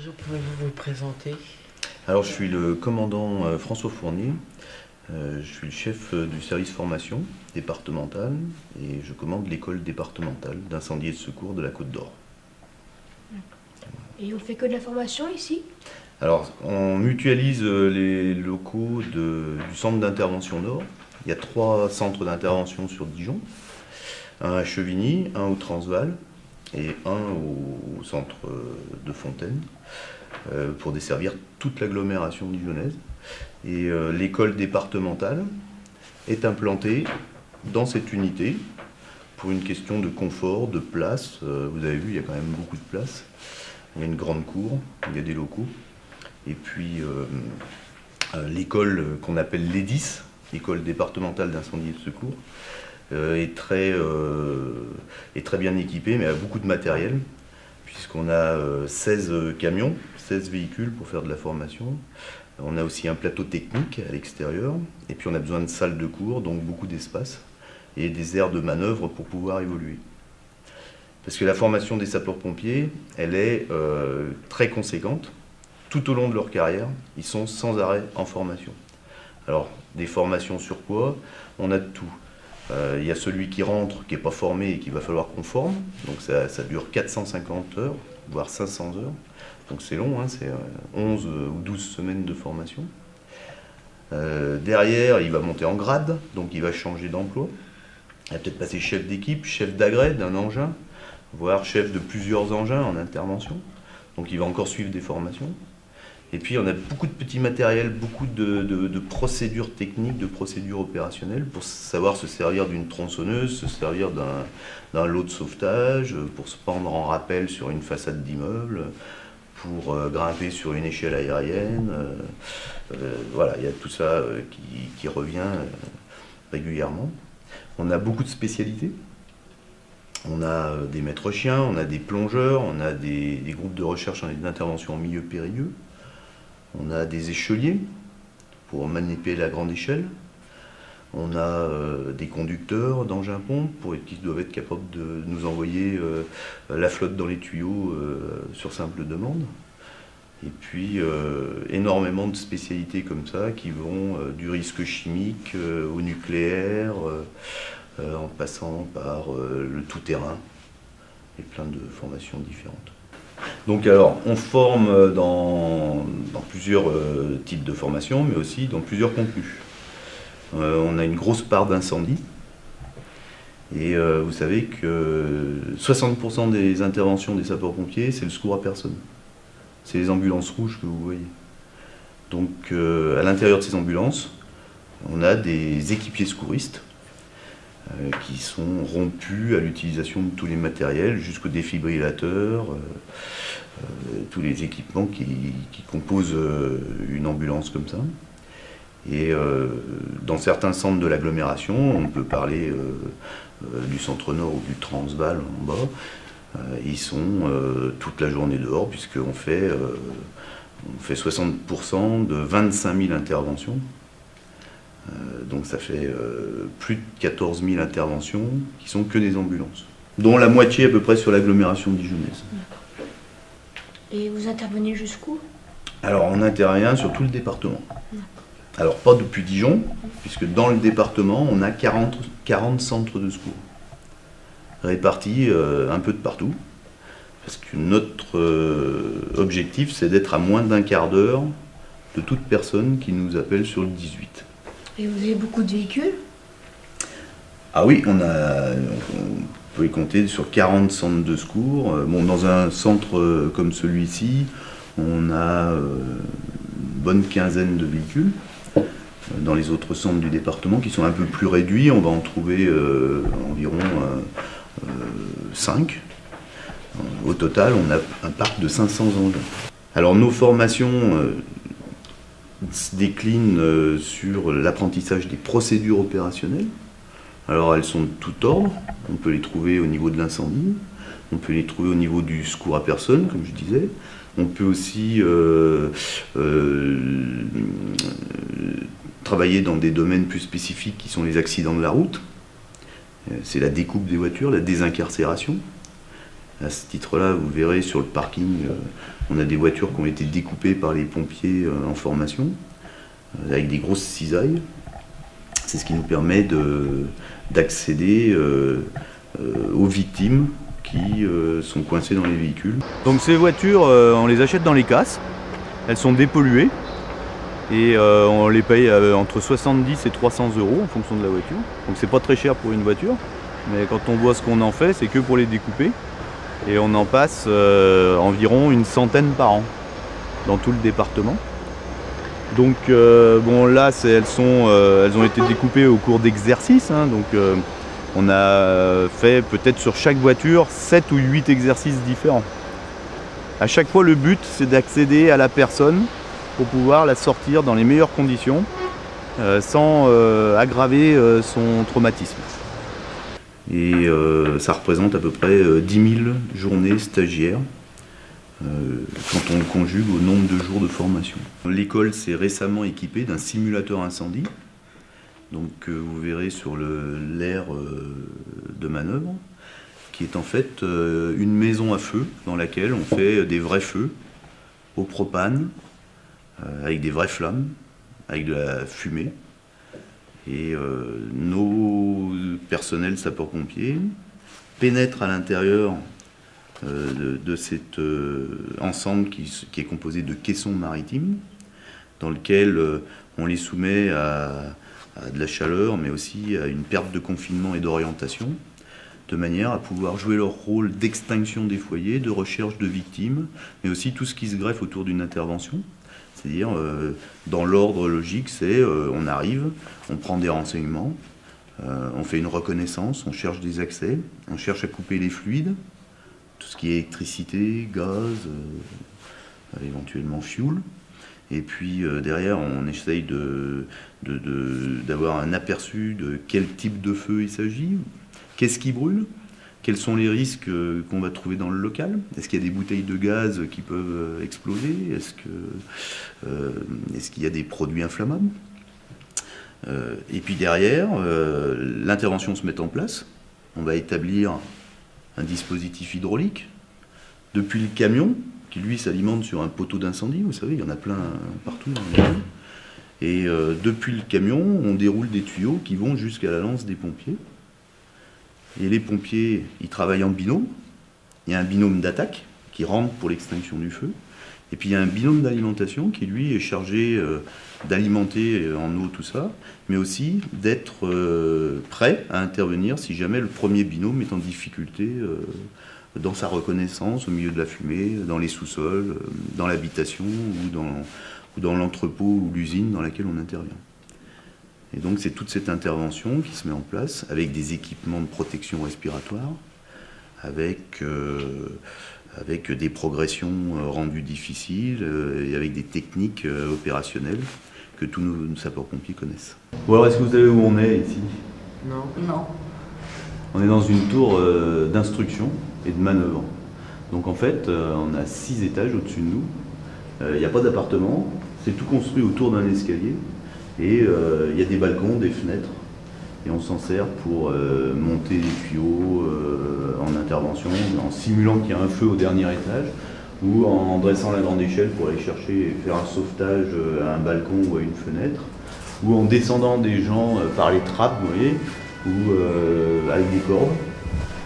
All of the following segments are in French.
Bonjour, pouvez-vous vous présenter? Alors je suis le commandant François Fournier, je suis le chef du service formation départemental et je commande l'école départementale d'incendie et de secours de la Côte d'Or. Et on fait que de la formation ici? Alors on mutualise les locaux du centre d'intervention Nord. Il y a 3 centres d'intervention sur Dijon, un à Chevigny, un au Transvaal et un au centre de Fontaine, pour desservir toute l'agglomération dijonnaise. Et l'école départementale est implantée dans cette unité pour une question de confort, de place. Vous avez vu, il y a quand même beaucoup de place. Il y a une grande cour, il y a des locaux. Et puis l'école qu'on appelle l'EDIS, École départementale d'incendie et de secours, est très bien équipée, mais a beaucoup de matériel, puisqu'on a 16 camions, 16 véhicules pour faire de la formation. On a aussi un plateau technique à l'extérieur, et puis on a besoin de salles de cours, donc beaucoup d'espace, et des aires de manœuvre pour pouvoir évoluer. Parce que la formation des sapeurs-pompiers, elle est très conséquente. Tout au long de leur carrière, ils sont sans arrêt en formation. Alors, des formations sur quoi? On a de tout. Il y a celui qui rentre, qui n'est pas formé et qu'il va falloir qu'on forme. Donc ça dure 450 heures, voire 500 heures. Donc c'est long, hein, c'est 11 ou 12 semaines de formation. Derrière, il va monter en grade, donc il va changer d'emploi. Il va peut-être passer chef d'équipe, chef d'agrès d'un engin, voire chef de plusieurs engins en intervention. Donc il va encore suivre des formations. Et puis on a beaucoup de petits matériels, beaucoup de procédures techniques, de procédures opérationnelles pour savoir se servir d'une tronçonneuse, se servir d'un lot de sauvetage, pour se pendre en rappel sur une façade d'immeuble, pour grimper sur une échelle aérienne. Voilà, il y a tout ça qui revient régulièrement. On a beaucoup de spécialités. On a des maîtres chiens, on a des plongeurs, on a des groupes de recherche et d'intervention en milieu périlleux. On a des écheliers pour manipuler la grande échelle. On a des conducteurs d'engins-pompes qui doivent être capables de nous envoyer la flotte dans les tuyaux sur simple demande. Et puis énormément de spécialités comme ça qui vont du risque chimique au nucléaire, en passant par le tout-terrain et plein de formations différentes. Donc alors, on forme dans plusieurs types de formations, mais aussi dans plusieurs contenus. On a une grosse part d'incendie. Et vous savez que 60% des interventions des sapeurs-pompiers, c'est le secours à personne. C'est les ambulances rouges que vous voyez. Donc à l'intérieur de ces ambulances, on a des équipiers secouristes qui sont rompus à l'utilisation de tous les matériels, jusqu'aux défibrillateurs, tous les équipements qui composent une ambulance comme ça. Et dans certains centres de l'agglomération, on peut parler du centre nord ou du Transvaal en bas, ils sont toute la journée dehors, puisqu'on fait 60% de 25 000 interventions. Donc ça fait plus de 14 000 interventions qui sont que des ambulances, dont la moitié à peu près sur l'agglomération dijonnaise. Et vous intervenez jusqu'où? Alors on intervient sur tout le département. Alors pas depuis Dijon, puisque dans le département on a 40 centres de secours, répartis un peu de partout, parce que notre objectif c'est d'être à moins d'1 quart d'heure de toute personne qui nous appelle sur le 18. Et vous avez beaucoup de véhicules? Ah oui, on peut y compter sur 40 centres de secours. Bon, dans un centre comme celui-ci, on a une bonne quinzaine de véhicules. Dans les autres centres du département, qui sont un peu plus réduits, on va en trouver environ 5. Au total, on a un parc de 500 engins. Alors nos formations se déclinent sur l'apprentissage des procédures opérationnelles. Alors elles sont de tout ordre, on peut les trouver au niveau de l'incendie, on peut les trouver au niveau du secours à personne, comme je disais. On peut aussi travailler dans des domaines plus spécifiques qui sont les accidents de la route. C'est la découpe des voitures, la désincarcération. À ce titre-là, vous verrez sur le parking, on a des voitures qui ont été découpées par les pompiers en formation, avec des grosses cisailles. C'est ce qui nous permet d'accéder aux victimes qui sont coincées dans les véhicules. Donc ces voitures, on les achète dans les casses, elles sont dépolluées et on les paye entre 70 et 300 € en fonction de la voiture. Donc c'est pas très cher pour une voiture, mais quand on voit ce qu'on en fait, c'est que pour les découper. Et on en passe environ une centaine par an dans tout le département. Donc bon là elles ont été découpées au cours d'exercices, hein, donc on a fait peut-être sur chaque voiture 7 ou 8 exercices différents. À chaque fois le but c'est d'accéder à la personne pour pouvoir la sortir dans les meilleures conditions sans aggraver son traumatisme. Et ça représente à peu près 10 000 journées stagiaires quand on le conjugue au nombre de jours de formation. L'école s'est récemment équipée d'un simulateur incendie. Donc vous verrez sur l'aire de manœuvre, qui est en fait une maison à feu dans laquelle on fait des vrais feux au propane, avec des vraies flammes, avec de la fumée. Et nos personnels sapeurs-pompiers pénètrent à l'intérieur de cet ensemble qui est composé de caissons maritimes, dans lequel on les soumet à de la chaleur, mais aussi à une perte de confinement et d'orientation, de manière à pouvoir jouer leur rôle d'extinction des foyers, de recherche de victimes, mais aussi tout ce qui se greffe autour d'une intervention. C'est-à-dire, dans l'ordre logique, c'est on arrive, on prend des renseignements, on fait une reconnaissance, on cherche des accès, on cherche à couper les fluides, tout ce qui est électricité, gaz, éventuellement fuel. Et puis derrière, on essaye d'avoir un aperçu de quel type de feu il s'agit, qu'est-ce qui brûle, quels sont les risques qu'on va trouver dans le local. Est-ce qu'il y a des bouteilles de gaz qui peuvent exploser? Est-ce qu'il y a des produits inflammables? Et puis derrière, l'intervention se met en place. On va établir un dispositif hydraulique depuis le camion, qui lui s'alimente sur un poteau d'incendie, vous savez, il y en a plein partout dans les villes. Et depuis le camion, on déroule des tuyaux qui vont jusqu'à la lance des pompiers. Et les pompiers, ils travaillent en binôme. Il y a un binôme d'attaque qui rentre pour l'extinction du feu. Et puis il y a un binôme d'alimentation qui, lui, est chargé d'alimenter en eau tout ça, mais aussi d'être prêt à intervenir si jamais le premier binôme est en difficulté dans sa reconnaissance, au milieu de la fumée, dans les sous-sols, dans l'habitation ou dans l'entrepôt ou l'usine dans laquelle on intervient. Et donc c'est toute cette intervention qui se met en place avec des équipements de protection respiratoire, avec des progressions rendues difficiles et avec des techniques opérationnelles que tous nos sapeurs-pompiers connaissent. Bon alors, est-ce que vous savez où on est ici? Non. Non. On est dans une tour d'instruction et de manœuvre. Donc en fait, on a 6 étages au-dessus de nous. Il n'y a pas d'appartement, c'est tout construit autour d'un escalier. Et il y a des balcons, des fenêtres. Et on s'en sert pour monter les tuyaux en intervention, en simulant qu'il y a un feu au dernier étage, ou en dressant la grande échelle pour aller chercher et faire un sauvetage à un balcon ou à une fenêtre, ou en descendant des gens par les trappes, vous voyez, ou avec des cordes,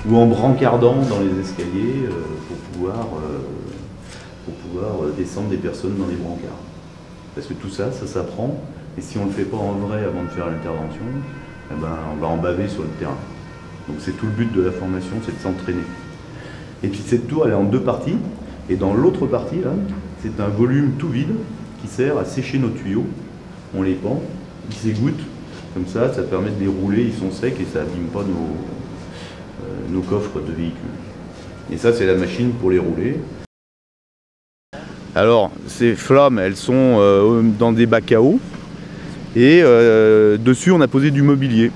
ou en brancardant dans les escaliers pour pouvoir descendre des personnes dans les brancards. Parce que tout ça, ça s'apprend, et si on ne le fait pas en vrai avant de faire l'intervention, eh ben, on va en baver sur le terrain. Donc c'est tout le but de la formation, c'est de s'entraîner. Et puis cette tour, elle est en 2 parties, et dans l'autre partie, là, c'est un volume tout vide qui sert à sécher nos tuyaux. On les pend, ils s'égouttent, comme ça permet de les rouler, ils sont secs et ça n'abîme pas nos coffres de véhicules. Et ça, c'est la machine pour les rouler. Alors, ces flammes, elles sont dans des bacs à eau. Et dessus, on a posé du mobilier.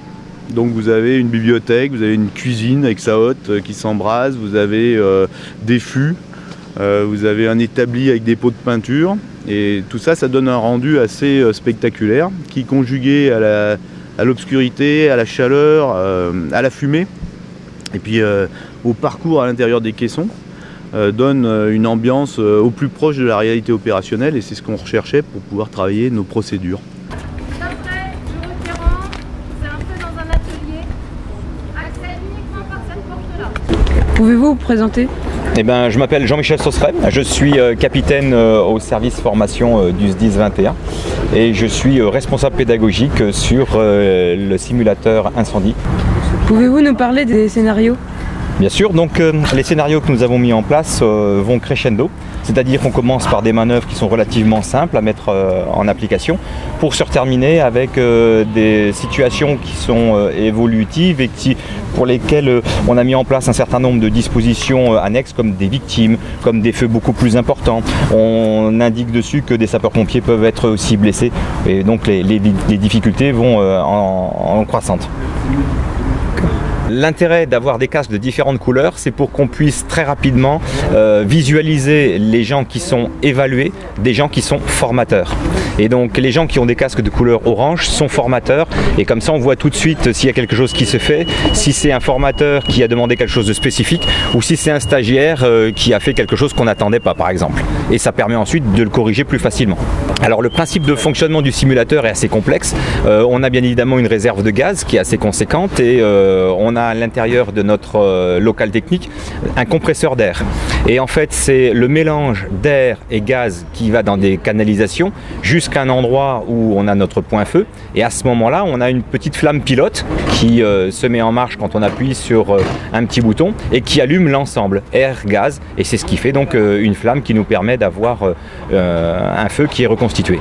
Donc vous avez une bibliothèque, vous avez une cuisine avec sa hotte qui s'embrase, vous avez des fûts, vous avez un établi avec des pots de peinture. Et tout ça, ça donne un rendu assez spectaculaire qui, conjugué à l'obscurité, à la chaleur, à la fumée, et puis au parcours à l'intérieur des caissons donne une ambiance au plus proche de la réalité opérationnelle et c'est ce qu'on recherchait pour pouvoir travailler nos procédures. D'après le requérant, c'est un feu dans un atelier. Accès uniquement par cette porte-là. Pouvez-vous vous présenter? Eh ben, je m'appelle Jean-Michel Sausseret, je suis capitaine au service formation du SDIS 21 et je suis responsable pédagogique sur le simulateur incendie. Pouvez-vous nous parler des scénarios? Bien sûr, donc les scénarios que nous avons mis en place vont crescendo, c'est-à-dire qu'on commence par des manœuvres qui sont relativement simples à mettre en application pour se terminer avec des situations qui sont évolutives et pour lesquelles on a mis en place un certain nombre de dispositions annexes comme des victimes, comme des feux beaucoup plus importants. On indique dessus que des sapeurs-pompiers peuvent être aussi blessés et donc les difficultés vont en croissante. L'intérêt d'avoir des casques de différentes couleurs, c'est pour qu'on puisse très rapidement visualiser les gens qui sont évalués, des gens qui sont formateurs. Et donc les gens qui ont des casques de couleur orange sont formateurs et comme ça on voit tout de suite s'il y a quelque chose qui se fait, si c'est un formateur qui a demandé quelque chose de spécifique ou si c'est un stagiaire qui a fait quelque chose qu'on n'attendait pas par exemple. Et ça permet ensuite de le corriger plus facilement. Alors le principe de fonctionnement du simulateur est assez complexe. On a bien évidemment une réserve de gaz qui est assez conséquente et on a à l'intérieur de notre local technique un compresseur d'air. Et en fait c'est le mélange d'air et gaz qui va dans des canalisations jusqu'à un endroit où on a notre point feu et à ce moment-là on a une petite flamme pilote qui se met en marche quand on appuie sur un petit bouton et qui allume l'ensemble air-gaz et c'est ce qui fait donc une flamme qui nous permet d'avoir un feu qui est reconstitué.